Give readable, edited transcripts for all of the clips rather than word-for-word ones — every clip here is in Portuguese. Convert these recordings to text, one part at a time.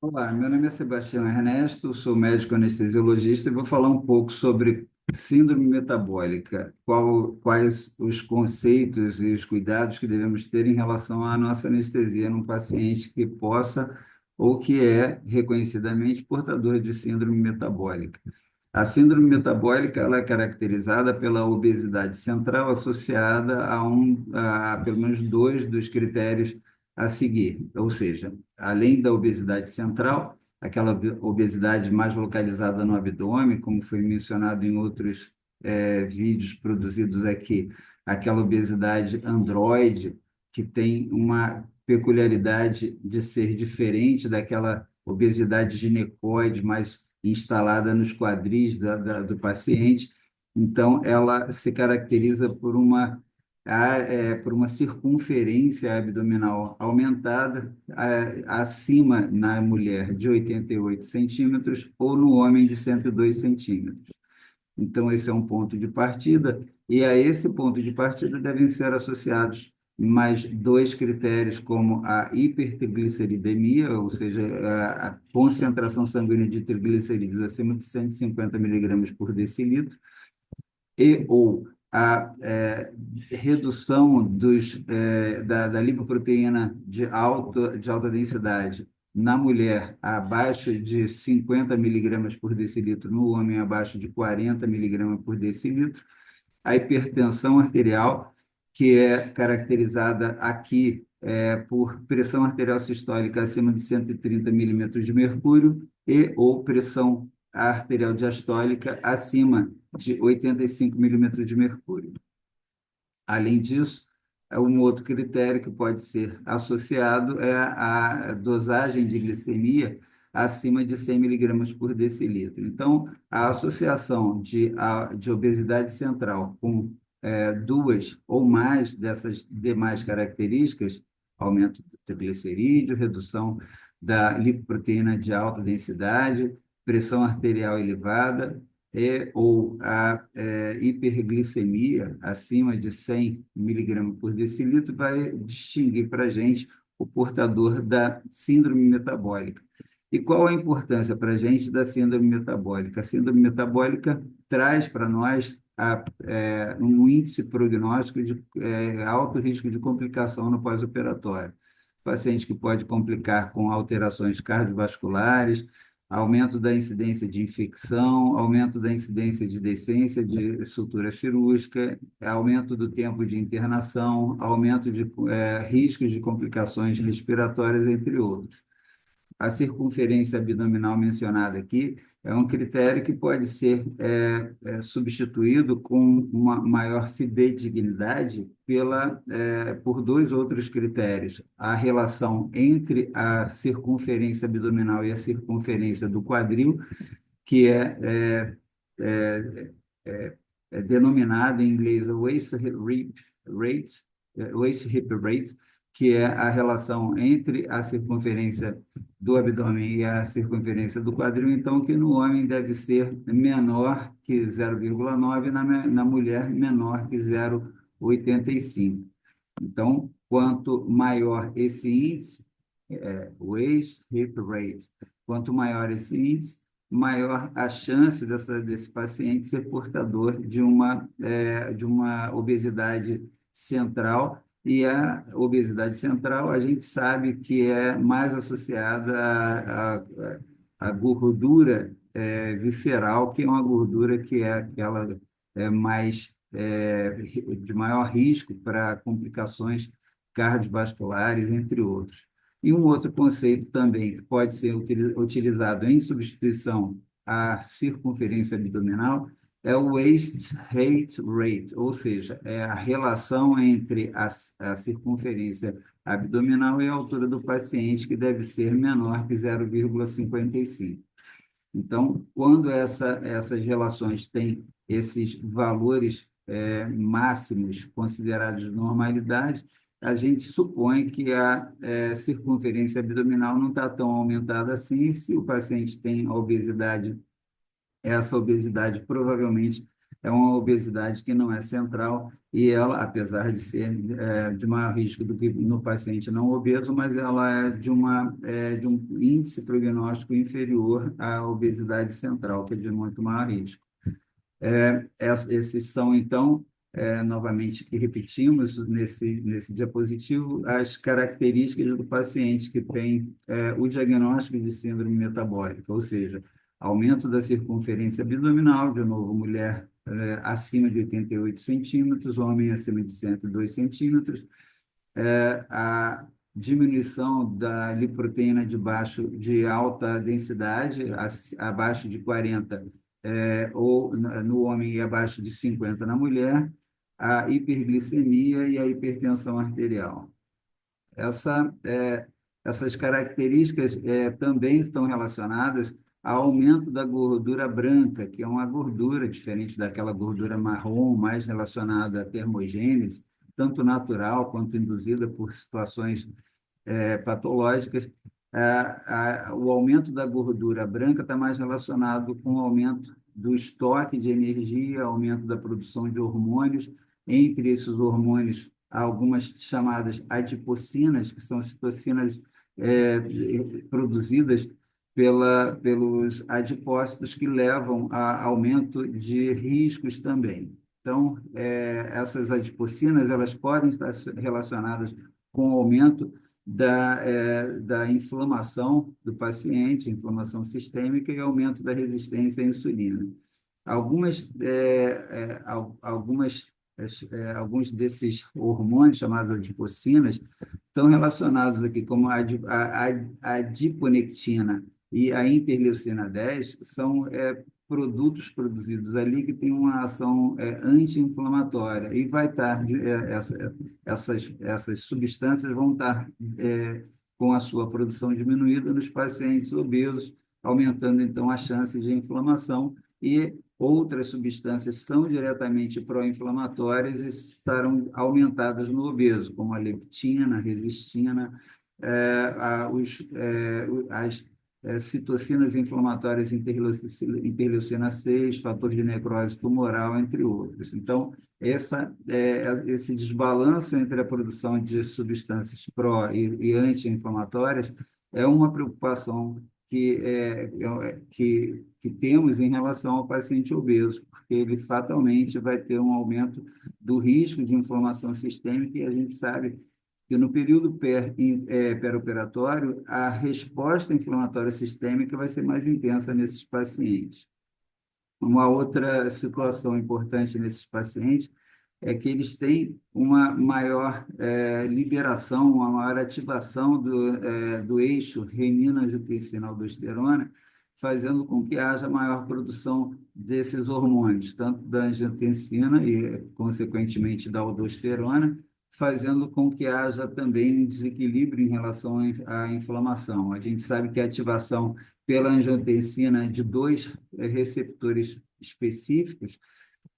Olá, meu nome é Sebastião Ernesto, sou médico anestesiologista e vou falar um pouco sobre síndrome metabólica, quais os conceitos e os cuidados que devemos ter em relação à nossa anestesia num paciente que possa ou que é reconhecidamente portador de síndrome metabólica. A síndrome metabólica ela é caracterizada pela obesidade central associada a pelo menos dois dos critérios a seguir, ou seja, além da obesidade central, aquela obesidade mais localizada no abdômen, como foi mencionado em outros vídeos produzidos aqui, aquela obesidade androide, que tem uma peculiaridade de ser diferente daquela obesidade ginecoide mais instalada nos quadris do paciente. Então, ela se caracteriza por uma circunferência abdominal aumentada acima na mulher de 88 centímetros ou no homem de 102 centímetros. Então, esse é um ponto de partida, e a esse ponto de partida devem ser associados mais dois critérios, como a hipertrigliceridemia, ou seja, a concentração sanguínea de triglicerídeos acima de 150 miligramas por decilitro, e ou a redução da lipoproteína de alta densidade na mulher abaixo de 50 miligramas por decilitro, no homem abaixo de 40 miligramas por decilitro, a hipertensão arterial, que é caracterizada aqui por pressão arterial sistólica acima de 130 milímetros de mercúrio e ou pressão arterial diastólica acima de 85 milímetros de mercúrio. Além disso, um outro critério que pode ser associado é a dosagem de glicemia acima de 100 miligramas por decilitro. Então, a associação de obesidade central com duas ou mais dessas demais características, aumento do triglicerídeo, redução da lipoproteína de alta densidade, pressão arterial elevada, ou a hiperglicemia acima de 100 miligramas por decilitro vai distinguir para a gente o portador da síndrome metabólica. E qual a importância para a gente da síndrome metabólica? A síndrome metabólica traz para nós um índice prognóstico de alto risco de complicação no pós-operatório. Paciente que pode complicar com alterações cardiovasculares, aumento da incidência de infecção, aumento da incidência de decência de sutura cirúrgica, aumento do tempo de internação, aumento de riscos de complicações respiratórias, entre outros. A circunferência abdominal mencionada aqui é um critério que pode ser substituído com uma maior fidedignidade por dois outros critérios: a relação entre a circunferência abdominal e a circunferência do quadril, que é, é denominado em inglês waist hip rate, que é a relação entre a circunferência do abdômen e a circunferência do quadril, então que no homem deve ser menor que 0,9, na mulher menor que 0,85. Então, quanto maior esse índice, waist hip rate, quanto maior esse índice, maior a chance desse paciente ser portador de uma obesidade central. E a obesidade central, a gente sabe que é mais associada à gordura visceral, que é uma gordura que é aquela mais de maior risco para complicações cardiovasculares, entre outros. E um outro conceito também que pode ser utilizado em substituição à circunferência abdominal é o waist height rate, ou seja, é a relação entre a circunferência abdominal e a altura do paciente, que deve ser menor que 0,55. Então, quando essas relações têm esses valores máximos considerados normalidade, a gente supõe que a circunferência abdominal não está tão aumentada assim. Se o paciente tem a obesidade, essa obesidade provavelmente é uma obesidade que não é central e ela, apesar de ser de maior risco do que no paciente não obeso, mas ela de um índice prognóstico inferior à obesidade central, que é de muito maior risco. Esses são, então, novamente, que repetimos nesse diapositivo, as características do paciente que tem o diagnóstico de síndrome metabólica, ou seja, aumento da circunferência abdominal, de novo, mulher acima de 88 centímetros, homem acima de 102 centímetros, a diminuição da lipoproteína de alta densidade, abaixo de 40, ou no homem e abaixo de 50 na mulher, a hiperglicemia e a hipertensão arterial. Essa, essas características também estão relacionadas ao aumento da gordura branca, que é uma gordura diferente daquela gordura marrom, mais relacionada à termogênese, tanto natural quanto induzida por situações patológicas. O aumento da gordura branca está mais relacionado com o aumento do estoque de energia, aumento da produção de hormônios. Entre esses hormônios, há algumas chamadas adipocinas, que são citocinas produzidas pelos adipócitos, que levam a aumento de riscos também. Então, essas adipocinas elas podem estar relacionadas com o aumento da inflamação do paciente, inflamação sistêmica e aumento da resistência à insulina. Alguns desses hormônios, chamados adipocinas, estão relacionados aqui, como a adiponectina e a interleucina 10, são produtos produzidos ali que têm uma ação anti-inflamatória, e vai estar, essas substâncias vão estar com a sua produção diminuída nos pacientes obesos, aumentando, então, as chances de inflamação, e outras substâncias são diretamente pró-inflamatórias e estarão aumentadas no obeso, como a leptina, a resistina, as citocinas inflamatórias interleucina 6, fator de necrose tumoral, entre outros. Então, esse desbalanço entre a produção de substâncias pró e anti-inflamatórias é uma preocupação que temos em relação ao paciente obeso, porque ele fatalmente vai ter um aumento do risco de inflamação sistêmica, e a gente sabe que no período pré-operatório, a resposta inflamatória sistêmica vai ser mais intensa nesses pacientes. Uma outra situação importante nesses pacientes é que eles têm uma maior liberação, uma maior ativação do eixo renina-angiotensina-aldosterona, fazendo com que haja maior produção desses hormônios, tanto da angiotensina e, consequentemente, da aldosterona, fazendo com que haja também um desequilíbrio em relação à inflamação. A gente sabe que a ativação pela angiotensina de dois receptores específicos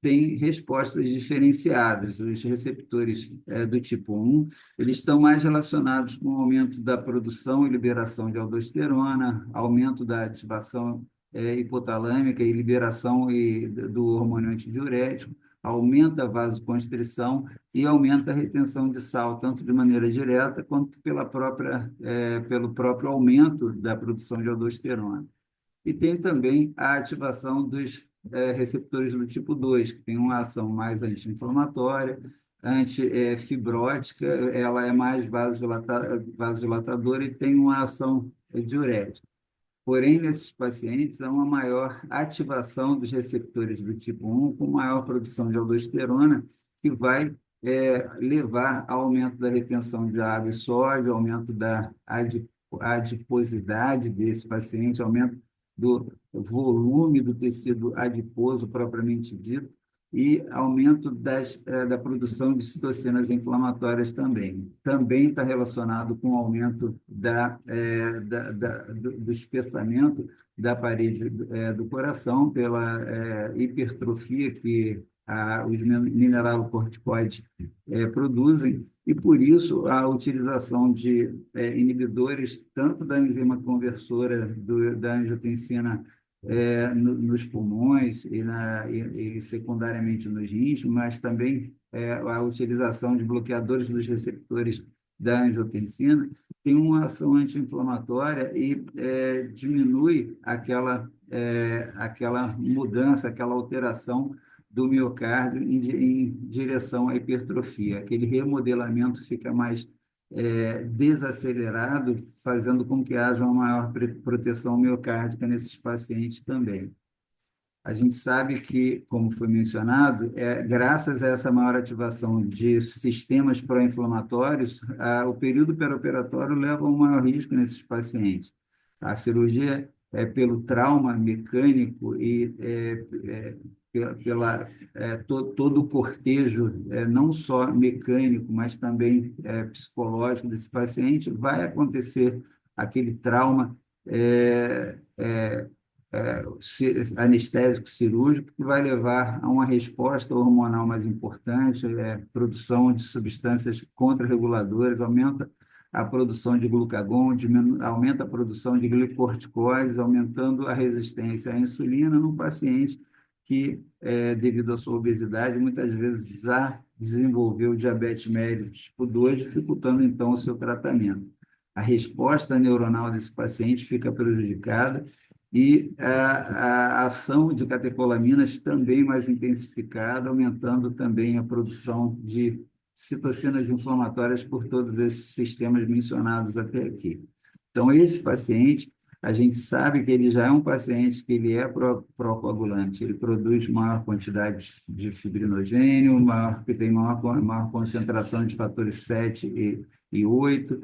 tem respostas diferenciadas. Os receptores do tipo 1, eles estão mais relacionados com o aumento da produção e liberação de aldosterona, aumento da ativação hipotalâmica e liberação do hormônio antidiurético, aumenta a vasoconstrição e aumenta a retenção de sal, tanto de maneira direta quanto pelo próprio aumento da produção de aldosterona. E tem também a ativação dos receptores do tipo 2, que tem uma ação mais anti-inflamatória, antifibrótica, ela é mais vasodilatadora e tem uma ação diurética. Porém, nesses pacientes, há uma maior ativação dos receptores do tipo 1, com maior produção de aldosterona, que vai levar ao aumento da retenção de água e sódio, aumento da adiposidade desse paciente, aumento do volume do tecido adiposo propriamente dito, e aumento da produção de citocinas inflamatórias também. Também está relacionado com o aumento do espessamento da parede do coração pela hipertrofia que os mineralocorticoides produzem, e por isso a utilização de inibidores tanto da enzima conversora da angiotensina nos pulmões e secundariamente nos rins, mas também a utilização de bloqueadores dos receptores da angiotensina tem uma ação anti-inflamatória e diminui aquela mudança, aquela alteração do miocárdio em direção à hipertrofia. Aquele remodelamento fica mais desacelerado, fazendo com que haja uma maior proteção miocárdica nesses pacientes também. A gente sabe que, como foi mencionado, graças a essa maior ativação de sistemas pró-inflamatórios, o período perioperatório leva a um maior risco nesses pacientes. A cirurgia é pelo trauma mecânico e todo o cortejo, não só mecânico, mas também psicológico desse paciente, vai acontecer aquele trauma anestésico cirúrgico, que vai levar a uma resposta hormonal mais importante, produção de substâncias contrarreguladoras, aumenta a produção de glucagon, aumenta a produção de glicorticoides, aumentando a resistência à insulina num paciente que, devido à sua obesidade, muitas vezes já desenvolveu diabetes mellitus tipo 2, dificultando então o seu tratamento. A resposta neuronal desse paciente fica prejudicada e a ação de catecolaminas também mais intensificada, aumentando também a produção de citocinas inflamatórias por todos esses sistemas mencionados até aqui. Então, esse paciente, a gente sabe que ele já é um paciente que ele é procoagulante, ele produz maior quantidade de fibrinogênio, que tem maior concentração de fatores 7 e 8,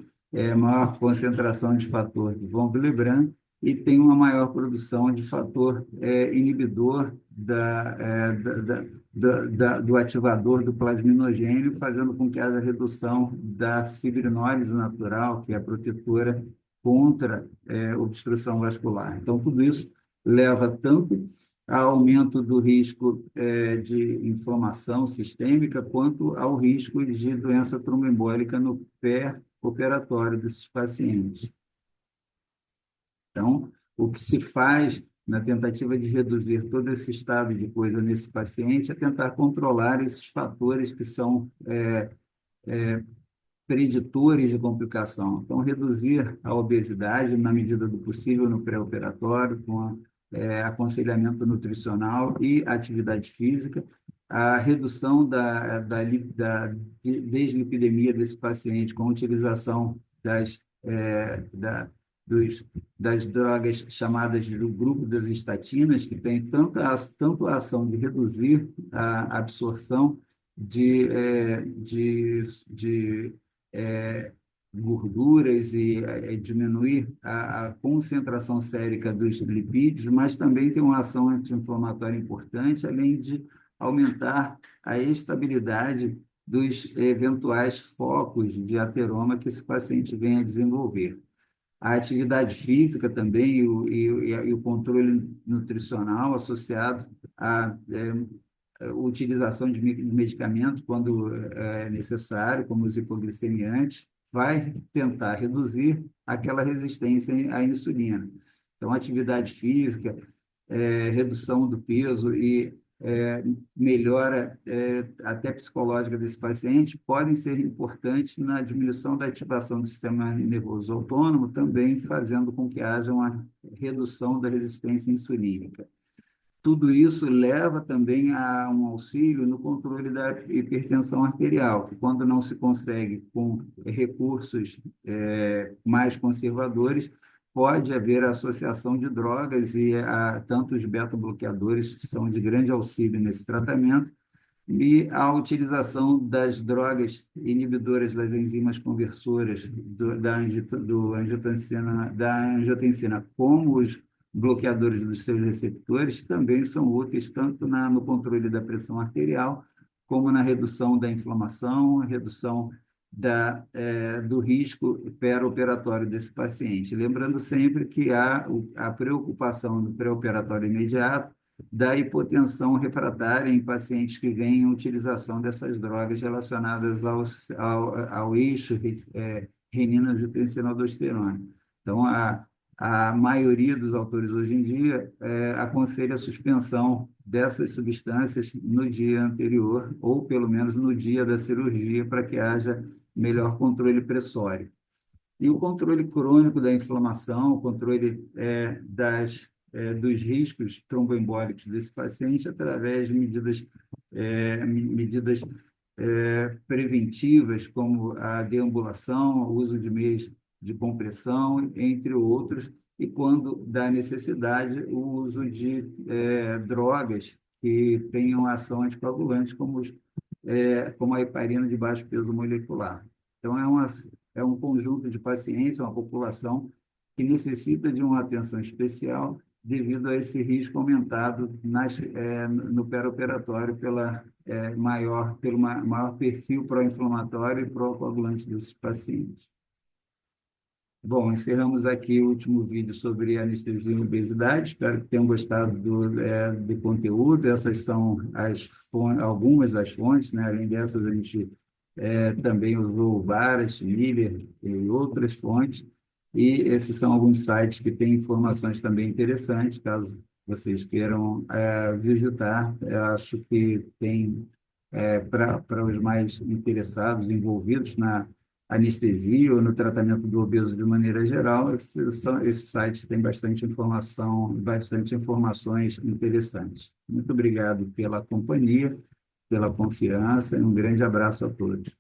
maior concentração de fator de von Willebrand, e tem uma maior produção de fator inibidor do ativador do plasminogênio, fazendo com que haja redução da fibrinólise natural, que é a protetora contra obstrução vascular. Então, tudo isso leva tanto ao aumento do risco de inflamação sistêmica, quanto ao risco de doença tromboembólica no pré-operatório desses pacientes. Então, o que se faz na tentativa de reduzir todo esse estado de coisa nesse paciente é tentar controlar esses fatores que são preditores de complicação. Então, reduzir a obesidade na medida do possível no pré-operatório, com aconselhamento nutricional e atividade física, a redução da deslipidemia desse paciente com a utilização das drogas chamadas do grupo das estatinas, que tem tanto a ação de reduzir a absorção de gorduras e diminuir a concentração sérica dos lipídios, mas também tem uma ação anti-inflamatória importante, além de aumentar a estabilidade dos eventuais focos de ateroma que esse paciente venha a desenvolver. A atividade física também e o controle nutricional associado à utilização de medicamentos quando é necessário, como os hipoglicemiantes, vai tentar reduzir aquela resistência à insulina. Então, atividade física, redução do peso e melhora até psicológica desse paciente podem ser importantes na diminuição da ativação do sistema nervoso autônomo, também fazendo com que haja uma redução da resistência insulínica. Tudo isso leva também a um auxílio no controle da hipertensão arterial, que quando não se consegue com recursos mais conservadores, pode haver associação de drogas e tanto os beta-bloqueadores são de grande auxílio nesse tratamento, e a utilização das drogas inibidoras das enzimas conversoras da angiotensina, como os bloqueadores dos seus receptores, também são úteis tanto no controle da pressão arterial, como na redução da inflamação, redução do risco pré-operatório desse paciente. Lembrando sempre que há a preocupação do pré-operatório imediato da hipotensão refratária em pacientes que vêm em utilização dessas drogas relacionadas ao eixo renina-angiotensina-aldosterona. Então, a maioria dos autores hoje em dia aconselha a suspensão dessas substâncias no dia anterior, ou pelo menos no dia da cirurgia, para que haja melhor controle pressório. E o controle crônico da inflamação, o controle dos riscos tromboembólicos desse paciente através de medidas preventivas, como a deambulação, o uso de meios de compressão, entre outros, e quando dá necessidade, o uso de drogas que tenham ação anticoagulante, como a heparina de baixo peso molecular. Então, é um conjunto de pacientes, uma população que necessita de uma atenção especial devido a esse risco aumentado no perioperatório pelo maior perfil pró-inflamatório e pró-coagulante desses pacientes. Bom, encerramos aqui o último vídeo sobre anestesia e obesidade. Espero que tenham gostado do conteúdo. Essas são algumas das fontes, né? Além dessas, a gente também usou várias, Miller e outras fontes. E esses são alguns sites que têm informações também interessantes, caso vocês queiram visitar. Eu acho que tem, para os mais interessados, envolvidos na anestesia ou no tratamento do obeso de maneira geral, esses sites têm bastante informação, bastante informações interessantes. Muito obrigado pela companhia, pela confiança e um grande abraço a todos.